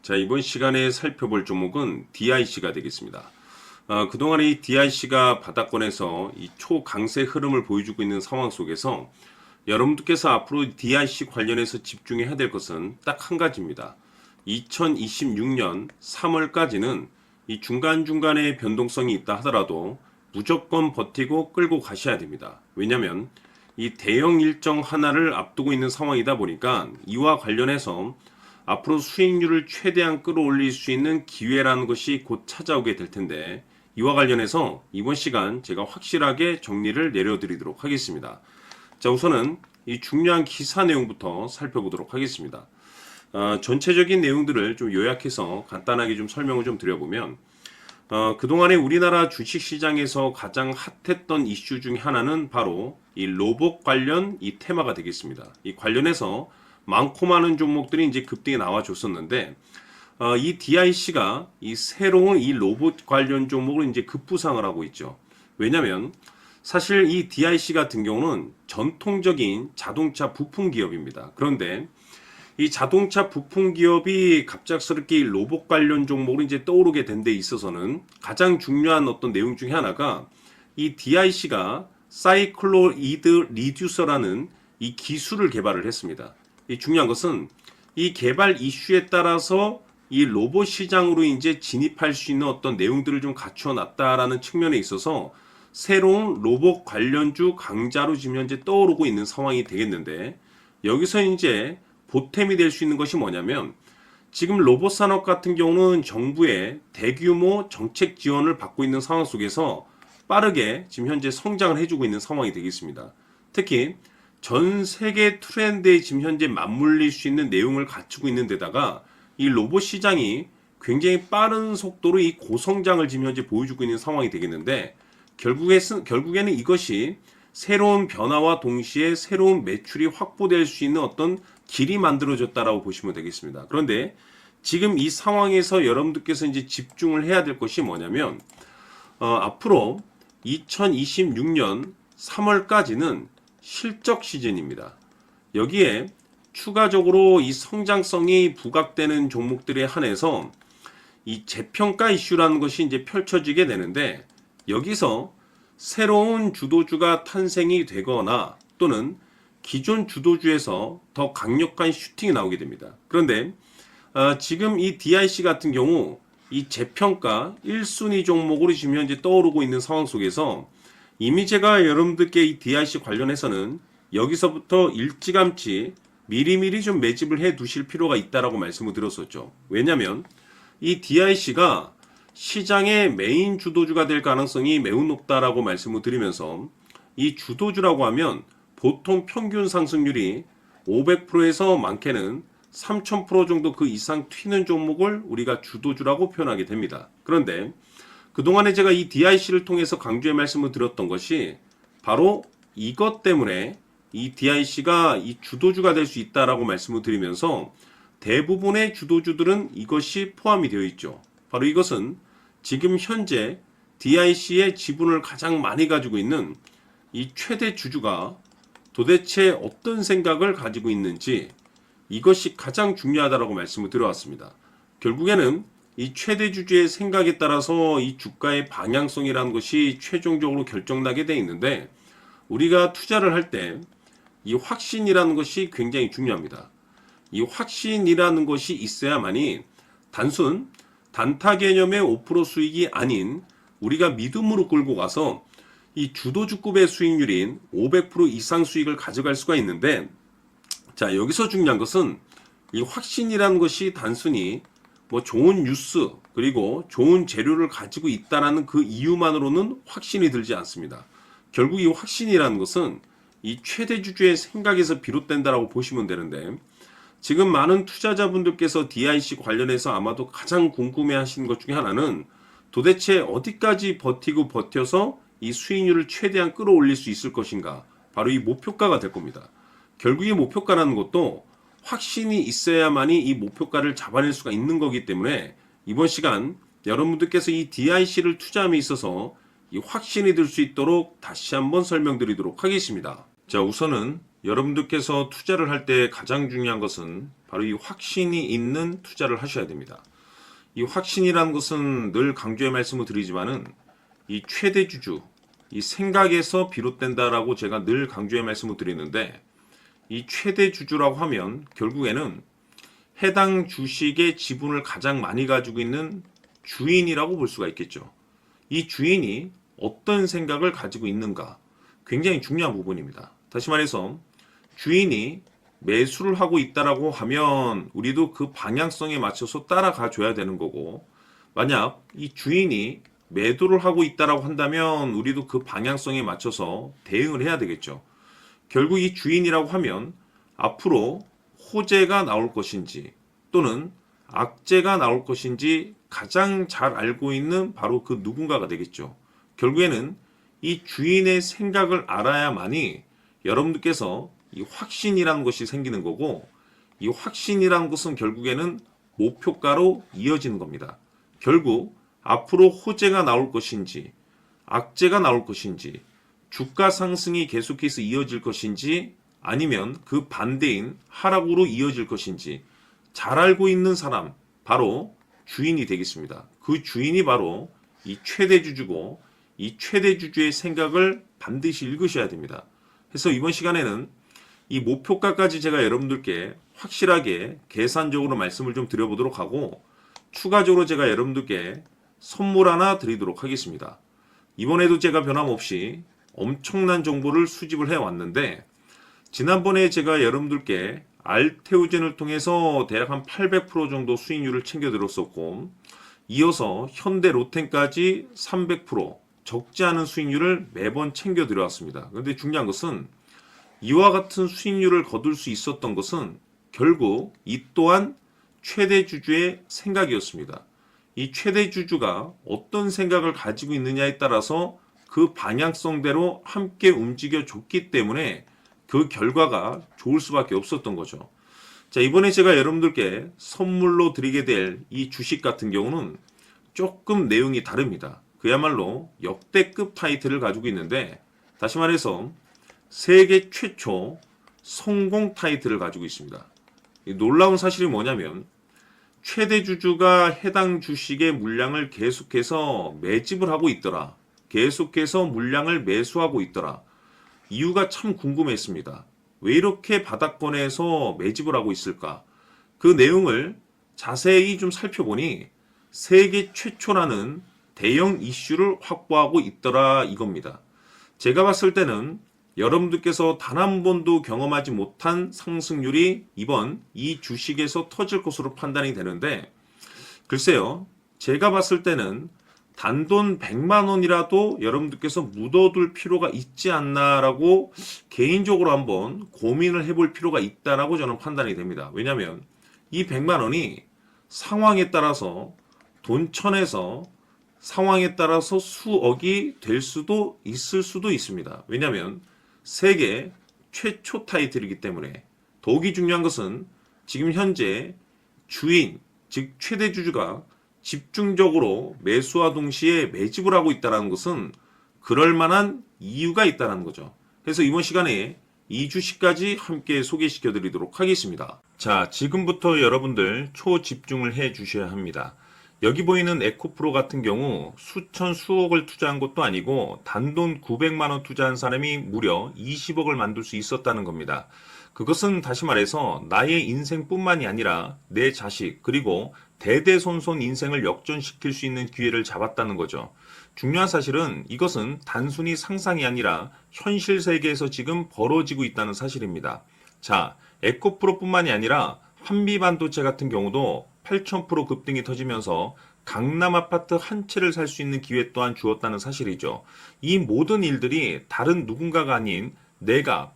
자, 이번 시간에 살펴볼 종목은 DIC가 되겠습니다. 그동안 이 DIC가 바닥권에서 이 초강세 흐름을 보여주고 있는 상황 속에서 여러분들께서 앞으로 DIC 관련해서 집중해야 될 것은 딱 한 가지입니다. 2026년 3월까지는 이 중간중간에 변동성이 있다 하더라도 무조건 버티고 끌고 가셔야 됩니다. 왜냐하면 이 대형 일정 하나를 앞두고 있는 상황이다 보니까 이와 관련해서 앞으로 수익률을 최대한 끌어올릴 수 있는 기회라는 것이 곧 찾아오게 될 텐데, 이와 관련해서 이번 시간 제가 확실하게 정리를 내려드리도록 하겠습니다. 자, 우선은 이 중요한 기사 내용부터 살펴보도록 하겠습니다. 전체적인 내용들을 좀 요약해서 간단하게 좀 설명을 좀 드려보면, 그동안에 우리나라 주식시장에서 가장 핫했던 이슈 중에 하나는 바로 이 로봇 관련 이 테마가 되겠습니다. 이 관련해서 많고 많은 종목들이 이제 급등에 나와줬었는데, 이 DIC가 이 새로운 이 로봇 관련 종목을 이제 급부상을 하고 있죠. 왜냐면 사실 이 DIC 같은 경우는 전통적인 자동차 부품 기업입니다. 그런데 이 자동차 부품 기업이 갑작스럽게 이 로봇 관련 종목으로 이제 떠오르게 된 데 있어서는 가장 중요한 어떤 내용 중에 하나가 이 DIC가 사이클로이드 리듀서라는 이 기술을 개발을 했습니다. 이 중요한 것은 이 개발 이슈에 따라서 이 로봇 시장으로 이제 진입할 수 있는 어떤 내용들을 좀 갖추어 놨다라는 측면에 있어서 새로운 로봇 관련주 강자로 지금 현재 떠오르고 있는 상황이 되겠는데, 여기서 이제 보탬이 될 수 있는 것이 뭐냐면, 지금 로봇 산업 같은 경우는 정부의 대규모 정책 지원을 받고 있는 상황 속에서 빠르게 지금 현재 성장을 해주고 있는 상황이 되겠습니다. 특히 전 세계 트렌드에 지금 현재 맞물릴 수 있는 내용을 갖추고 있는 데다가 이 로봇 시장이 굉장히 빠른 속도로 이 고성장을 지금 현재 보여주고 있는 상황이 되겠는데, 결국에는 이것이 새로운 변화와 동시에 새로운 매출이 확보될 수 있는 어떤 길이 만들어졌다라고 보시면 되겠습니다. 그런데 지금 이 상황에서 여러분들께서 이제 집중을 해야 될 것이 뭐냐면, 앞으로 2026년 3월까지는 실적 시즌입니다. 여기에 추가적으로 이 성장성이 부각되는 종목들에 한해서 이 재평가 이슈라는 것이 이제 펼쳐지게 되는데, 여기서 새로운 주도주가 탄생이 되거나 또는 기존 주도주에서 더 강력한 슈팅이 나오게 됩니다. 그런데 지금 이 DIC 같은 경우 이 재평가 1순위 종목으로 지금 현재 떠오르고 있는 상황 속에서 이미 제가 여러분들께 이 DIC 관련해서는 여기서부터 일찌감치 미리미리 좀 매집을 해 두실 필요가 있다라고 말씀을 드렸었죠. 왜냐하면 이 DIC가 시장의 메인 주도주가 될 가능성이 매우 높다라고 말씀을 드리면서, 이 주도주라고 하면 보통 평균 상승률이 500%에서 많게는 3000% 정도 그 이상 튀는 종목을 우리가 주도주라고 표현하게 됩니다. 그런데 그동안에 제가 이 DIC를 통해서 강조의 말씀을 드렸던 것이 바로 이것 때문에 이 DIC가 이 주도주가 될 수 있다라고 말씀을 드리면서, 대부분의 주도주들은 이것이 포함이 되어 있죠. 바로 이것은 지금 현재 DIC의 지분을 가장 많이 가지고 있는 이 최대 주주가 도대체 어떤 생각을 가지고 있는지, 이것이 가장 중요하다라고 말씀을 드려왔습니다. 결국에는 이 최대 주주의 생각에 따라서 이 주가의 방향성이라는 것이 최종적으로 결정나게 되어 있는데, 우리가 투자를 할 때 이 확신이라는 것이 굉장히 중요합니다. 이 확신이라는 것이 있어야만이 단순 단타 개념의 5% 수익이 아닌 우리가 믿음으로 끌고 가서 이 주도주급의 수익률인 500% 이상 수익을 가져갈 수가 있는데, 자, 여기서 중요한 것은 이 확신이라는 것이 단순히 뭐 좋은 뉴스 그리고 좋은 재료를 가지고 있다라는 그 이유만으로는 확신이 들지 않습니다. 결국 이 확신이라는 것은 이 최대 주주의 생각에서 비롯된다라고 보시면 되는데, 지금 많은 투자자분들께서 DIC 관련해서 아마도 가장 궁금해 하시는 것 중에 하나는 도대체 어디까지 버티고 버텨서 이 수익률을 최대한 끌어올릴 수 있을 것인가, 바로 이 목표가가 될 겁니다. 결국 이 목표가라는 것도 확신이 있어야만이 이 목표가를 잡아낼 수가 있는 거기 때문에, 이번 시간 여러분들께서 이 DIC를 투자함에 있어서 이 확신이 들 수 있도록 다시 한번 설명드리도록 하겠습니다. 자, 우선은 여러분들께서 투자를 할 때 가장 중요한 것은 바로 이 확신이 있는 투자를 하셔야 됩니다. 이 확신이라는 것은 늘 강조의 말씀을 드리지만은 이 최대 주주, 이 생각에서 비롯된다라고 제가 늘 강조의 말씀을 드리는데, 이 최대 주주라고 하면 결국에는 해당 주식의 지분을 가장 많이 가지고 있는 주인이라고 볼 수가 있겠죠. 이 주인이 어떤 생각을 가지고 있는가, 굉장히 중요한 부분입니다. 다시 말해서 주인이 매수를 하고 있다라고 하면 우리도 그 방향성에 맞춰서 따라가 줘야 되는 거고, 만약 이 주인이 매도를 하고 있다라고 한다면 우리도 그 방향성에 맞춰서 대응을 해야 되겠죠. 결국 이 주인이라고 하면 앞으로 호재가 나올 것인지 또는 악재가 나올 것인지 가장 잘 알고 있는 바로 그 누군가가 되겠죠. 결국에는 이 주인의 생각을 알아야만이 여러분들께서 이 확신이라는 것이 생기는 거고, 이 확신이라는 것은 결국에는 목표가로 이어지는 겁니다. 결국 앞으로 호재가 나올 것인지 악재가 나올 것인지 주가 상승이 계속해서 이어질 것인지 아니면 그 반대인 하락으로 이어질 것인지 잘 알고 있는 사람, 바로 주인이 되겠습니다. 그 주인이 바로 이 최대 주주고, 이 최대 주주의 생각을 반드시 읽으셔야 됩니다. 그래서 이번 시간에는 이 목표가까지 제가 여러분들께 확실하게 계산적으로 말씀을 좀 드려보도록 하고, 추가적으로 제가 여러분들께 선물 하나 드리도록 하겠습니다. 이번에도 제가 변함없이 엄청난 정보를 수집을 해왔는데, 지난번에 제가 여러분들께 알테오젠을 통해서 대략 한 800% 정도 수익률을 챙겨드렸었고, 이어서 현대 로텐까지 300% 적지 않은 수익률을 매번 챙겨드려왔습니다. 그런데 중요한 것은 이와 같은 수익률을 거둘 수 있었던 것은 결국 이 또한 최대 주주의 생각이었습니다. 이 최대 주주가 어떤 생각을 가지고 있느냐에 따라서 그 방향성대로 함께 움직여 줬기 때문에 그 결과가 좋을 수밖에 없었던 거죠. 자, 이번에 제가 여러분들께 선물로 드리게 될 이 주식 같은 경우는 조금 내용이 다릅니다. 그야말로 역대급 타이틀을 가지고 있는데, 다시 말해서 세계 최초 성공 타이틀을 가지고 있습니다. 놀라운 사실이 뭐냐면 최대 주주가 해당 주식의 물량을 계속해서 매집을 하고 있더라. 계속해서 물량을 매수하고 있더라. 이유가 참 궁금했습니다. 왜 이렇게 바닥권에서 매집을 하고 있을까? 그 내용을 자세히 좀 살펴보니 세계 최초라는 대형 이슈를 확보하고 있더라 이겁니다. 제가 봤을 때는 여러분들께서 단 한 번도 경험하지 못한 상승률이 이번 이 주식에서 터질 것으로 판단이 되는데, 글쎄요, 제가 봤을 때는 단돈 100만 원이라도 여러분들께서 묻어둘 필요가 있지 않나라고 개인적으로 한번 고민을 해볼 필요가 있다라고 저는 판단이 됩니다. 왜냐하면 이 100만 원이 상황에 따라서 돈천에서 상황에 따라서 수억이 될 수도 있을 수도 있습니다. 왜냐하면 세계 최초 타이틀이기 때문에. 더욱이 중요한 것은 지금 현재 주인, 즉 최대 주주가 집중적으로 매수와 동시에 매집을 하고 있다는 것은 그럴 만한 이유가 있다는 거죠. 그래서 이번 시간에 이 주식까지 함께 소개시켜 드리도록 하겠습니다. 자, 지금부터 여러분들 초집중을 해 주셔야 합니다. 여기 보이는 에코프로 같은 경우 수천 수억을 투자한 것도 아니고 단돈 900만 원 투자한 사람이 무려 20억을 만들 수 있었다는 겁니다. 그것은 다시 말해서 나의 인생뿐만이 아니라 내 자식 그리고 대대손손 인생을 역전시킬 수 있는 기회를 잡았다는 거죠. 중요한 사실은 이것은 단순히 상상이 아니라 현실 세계에서 지금 벌어지고 있다는 사실입니다. 자, 에코프로뿐만이 아니라 한미반도체 같은 경우도 8,000% 급등이 터지면서 강남 아파트 한 채를 살 수 있는 기회 또한 주었다는 사실이죠. 이 모든 일들이 다른 누군가가 아닌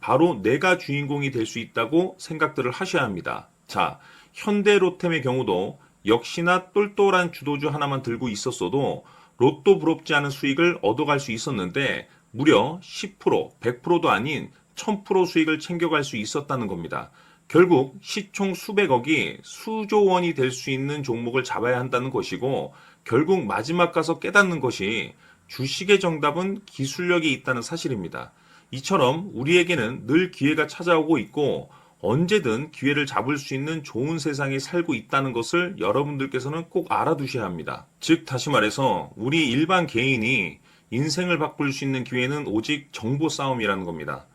바로 내가 주인공이 될 수 있다고 생각들을 하셔야 합니다. 자, 현대로템의 경우도 역시나 똘똘한 주도주 하나만 들고 있었어도 로또 부럽지 않은 수익을 얻어갈 수 있었는데 무려 10%, 100%도 아닌 1000% 수익을 챙겨갈 수 있었다는 겁니다. 결국 시총 수백억이 수조 원이 될 수 있는 종목을 잡아야 한다는 것이고, 결국 마지막 가서 깨닫는 것이 주식의 정답은 기술력이 있다는 사실입니다. 이처럼 우리에게는 늘 기회가 찾아오고 있고 언제든 기회를 잡을 수 있는 좋은 세상에 살고 있다는 것을 여러분들께서는 꼭 알아두셔야 합니다. 즉 다시 말해서 우리 일반 개인이 인생을 바꿀 수 있는 기회는 오직 정보 싸움이라는 겁니다.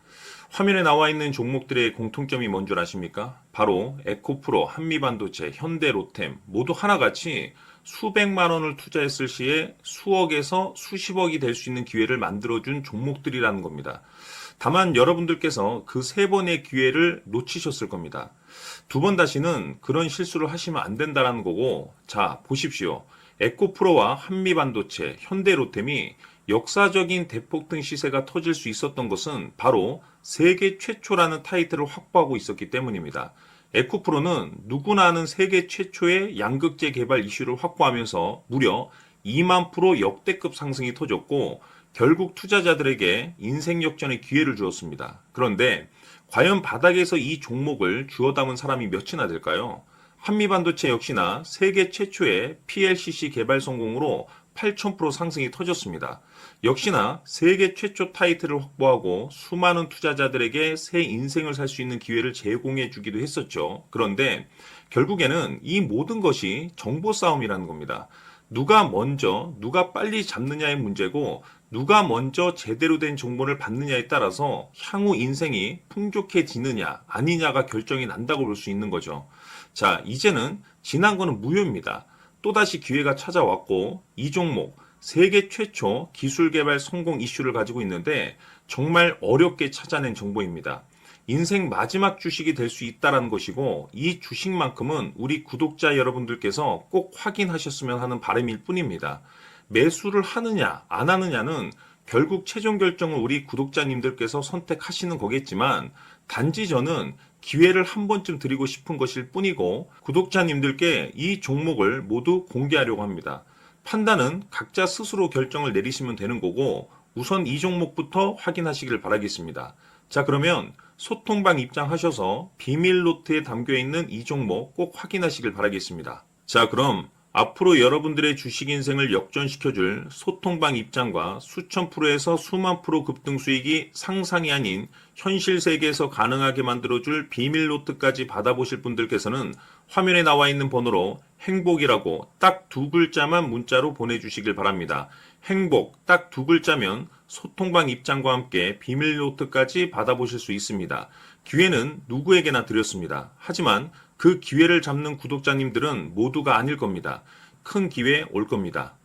화면에 나와 있는 종목들의 공통점이 뭔 줄 아십니까? 바로 에코프로, 한미반도체, 현대로템 모두 하나같이 수백만 원을 투자했을 시에 수억에서 수십억이 될 수 있는 기회를 만들어준 종목들이라는 겁니다. 다만 여러분들께서 그 세 번의 기회를 놓치셨을 겁니다. 두 번 다시는 그런 실수를 하시면 안 된다는 거고, 자, 보십시오. 에코프로와 한미반도체, 현대로템이 역사적인 대폭등 시세가 터질 수 있었던 것은 바로 세계 최초라는 타이틀을 확보하고 있었기 때문입니다. 에코프로는 누구나 아는 세계 최초의 양극재 개발 이슈를 확보하면서 무려 2만 프로 역대급 상승이 터졌고 결국 투자자들에게 인생 역전의 기회를 주었습니다. 그런데 과연 바닥에서 이 종목을 주워 담은 사람이 몇이나 될까요? 한미반도체 역시나 세계 최초의 PLCC 개발 성공으로 8,000% 상승이 터졌습니다. 역시나 세계 최초 타이틀을 확보하고 수많은 투자자들에게 새 인생을 살 수 있는 기회를 제공해 주기도 했었죠. 그런데 결국에는 이 모든 것이 정보 싸움이라는 겁니다. 누가 먼저, 누가 빨리 잡느냐의 문제고 누가 먼저 제대로 된 정보를 받느냐에 따라서 향후 인생이 풍족해지느냐 아니냐가 결정이 난다고 볼 수 있는 거죠. 자, 이제는 지난 거는 무효입니다. 또다시 기회가 찾아왔고 이 종목 세계 최초 기술 개발 성공 이슈를 가지고 있는데 정말 어렵게 찾아낸 정보입니다. 인생 마지막 주식이 될 수 있다는 것이고 이 주식만큼은 우리 구독자 여러분들께서 꼭 확인하셨으면 하는 바람일 뿐입니다. 매수를 하느냐 안 하느냐는 결국 최종 결정을 우리 구독자님들께서 선택하시는 거겠지만 단지 저는 기회를 한 번쯤 드리고 싶은 것일 뿐이고 구독자님들께 이 종목을 모두 공개하려고 합니다. 판단은 각자 스스로 결정을 내리시면 되는 거고 우선 이 종목부터 확인하시길 바라겠습니다. 자, 그러면 소통방 입장하셔서 비밀 노트에 담겨 있는 이 종목 꼭 확인하시길 바라겠습니다. 자, 그럼 앞으로 여러분들의 주식 인생을 역전시켜줄 소통방 입장과 수천 프로에서 수만 프로 급등 수익이 상상이 아닌 현실 세계에서 가능하게 만들어줄 비밀 노트까지 받아보실 분들께서는 화면에 나와 있는 번호로 행복이라고 딱 두 글자만 문자로 보내주시길 바랍니다. 행복 딱 두 글자면 소통방 입장과 함께 비밀 노트까지 받아보실 수 있습니다. 기회는 누구에게나 드렸습니다. 하지만 그 기회를 잡는 구독자님들은 모두가 아닐 겁니다. 큰 기회 올 겁니다.